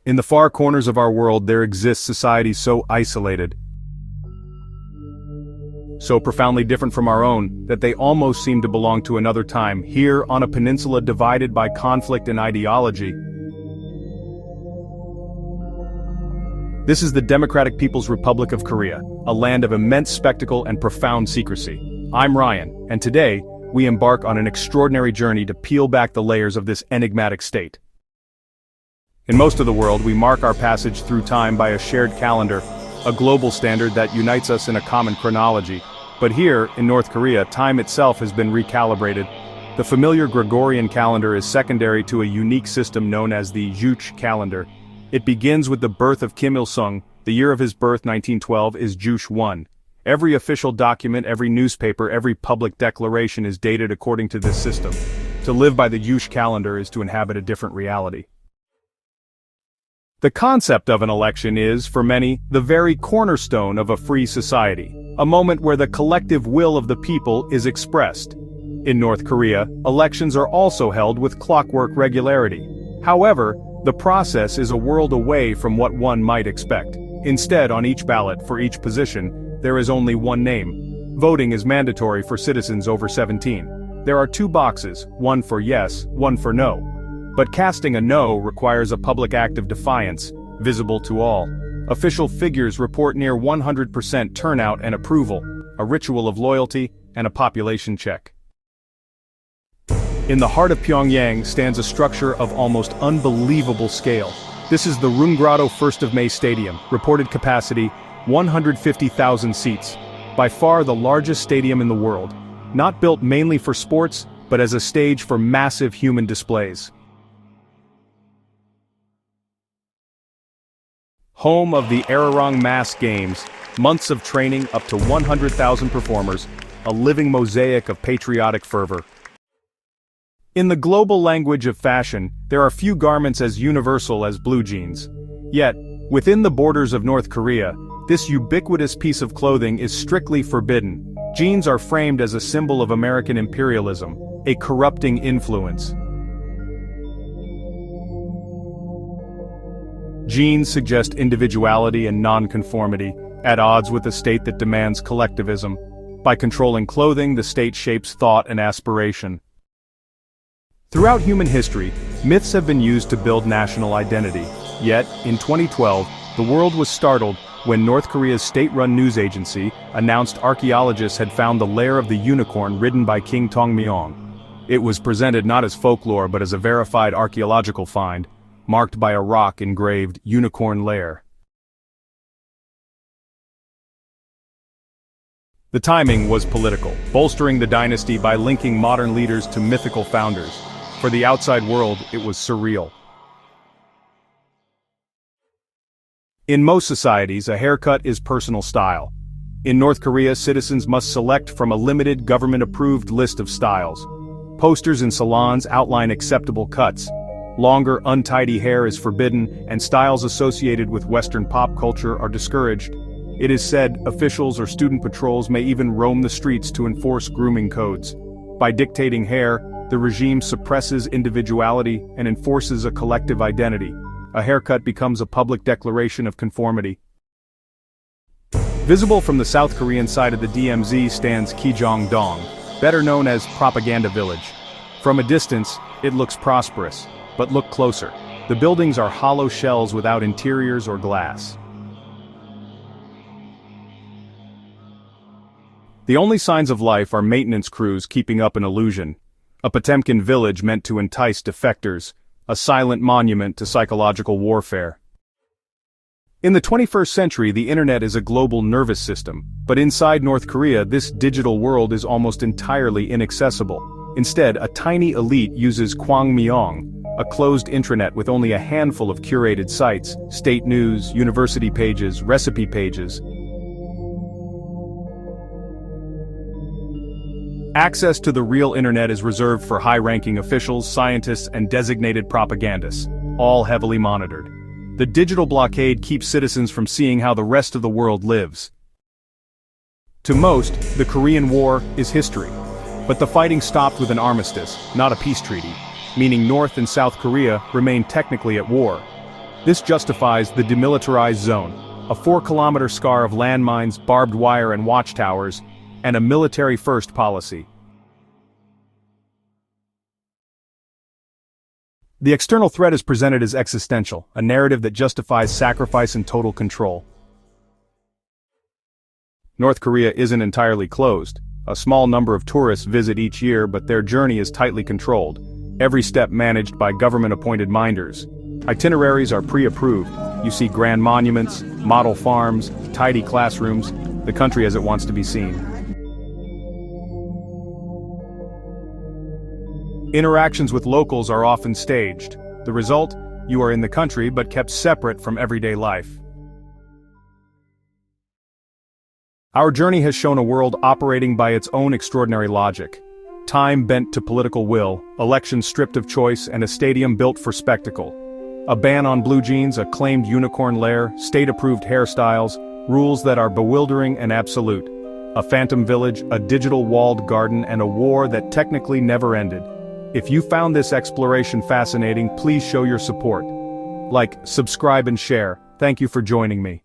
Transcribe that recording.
In the far corners of our world there exists societies so isolated, so profoundly different from our own, that they almost seem to belong to another time, here on a peninsula divided by conflict and ideology. This is the Democratic People's Republic of Korea, a land of immense spectacle and profound secrecy. I'm Ryan, and today, we embark on an extraordinary journey to peel back the layers of this enigmatic state. In most of the world, we mark our passage through time by a shared calendar, a global standard that unites us in a common chronology. But here, in North Korea, time itself has been recalibrated. The familiar Gregorian calendar is secondary to a unique system known as the Juche calendar. It begins with the birth of Kim Il-sung. The year of his birth, 1912, is Juche 1. Every official document, every newspaper, every public declaration is dated according to this system. To live by the Juche calendar is to inhabit a different reality. The concept of an election is, for many, the very cornerstone of a free society, a moment where the collective will of the people is expressed. In North Korea, elections are also held with clockwork regularity. However, the process is a world away from what one might expect. Instead, on each ballot, for each position, there is only one name. Voting is mandatory for citizens over 17. There are two boxes, one for yes, one for no. But casting a no requires a public act of defiance, visible to all. Official figures report near 100% turnout and approval, a ritual of loyalty and a population check. In the heart of Pyongyang stands a structure of almost unbelievable scale. This is the Rungrado 1st of May Stadium, reported capacity 150,000 seats, by far the largest stadium in the world, not built mainly for sports, but as a stage for massive human displays. Home of the Arirang Mass Games, months of training, up to 100,000 performers, a living mosaic of patriotic fervor. In the global language of fashion, there are few garments as universal as blue jeans. Yet, within the borders of North Korea, this ubiquitous piece of clothing is strictly forbidden. Jeans are framed as a symbol of American imperialism, a corrupting influence. Jeans suggest individuality and non-conformity, at odds with a state that demands collectivism. By controlling clothing, the state shapes thought and aspiration. Throughout human history, myths have been used to build national identity. Yet, in 2012, the world was startled when North Korea's state-run news agency announced archaeologists had found the lair of the unicorn ridden by King Tongmyong. It was presented not as folklore but as a verified archaeological find, marked by a rock engraved Unicorn Lair. The timing was political, bolstering the dynasty by linking modern leaders to mythical founders. For the outside world, it was surreal. In most societies, a haircut is personal style. In North Korea, citizens must select from a limited government-approved list of styles. Posters in salons outline acceptable cuts. Longer, untidy hair is forbidden, and styles associated with Western pop culture are discouraged. It is said officials or student patrols may even roam the streets to enforce grooming codes. By dictating hair, the regime suppresses individuality and enforces a collective identity. A haircut becomes a public declaration of conformity. Visible from the South Korean side of the DMZ stands Kijong-dong, better known as Propaganda Village. From a distance, it looks prosperous. But look closer. The buildings are hollow shells without interiors or glass. The only signs of life are maintenance crews keeping up an illusion. A Potemkin village meant to entice defectors, a silent monument to psychological warfare. In the 21st century, the internet is a global nervous system, but inside North Korea, this digital world is almost entirely inaccessible. Instead, a tiny elite uses Kwangmyong, a closed intranet with only a handful of curated sites, state news, university pages, recipe pages. Access to the real internet is reserved for high-ranking officials, scientists, and designated propagandists, all heavily monitored. The digital blockade keeps citizens from seeing how the rest of the world lives. To most, the Korean War is history. But the fighting stopped with an armistice, not a peace treaty, meaning North and South Korea remain technically at war. This justifies the demilitarized zone, a 4-kilometer scar of landmines, barbed wire and watchtowers, and a military-first policy. The external threat is presented as existential, a narrative that justifies sacrifice and total control. North Korea isn't entirely closed. A small number of tourists visit each year, but their journey is tightly controlled, every step managed by government-appointed minders. Itineraries are pre-approved. You see grand monuments, model farms, tidy classrooms, the country as it wants to be seen. Interactions with locals are often staged. The result? You are in the country but kept separate from everyday life. Our journey has shown a world operating by its own extraordinary logic. Time bent to political will, elections stripped of choice, and a stadium built for spectacle. A ban on blue jeans, a claimed unicorn lair, state-approved hairstyles, rules that are bewildering and absolute. A phantom village, a digital walled garden, and a war that technically never ended. If you found this exploration fascinating, please show your support. Like, subscribe and share. Thank you for joining me.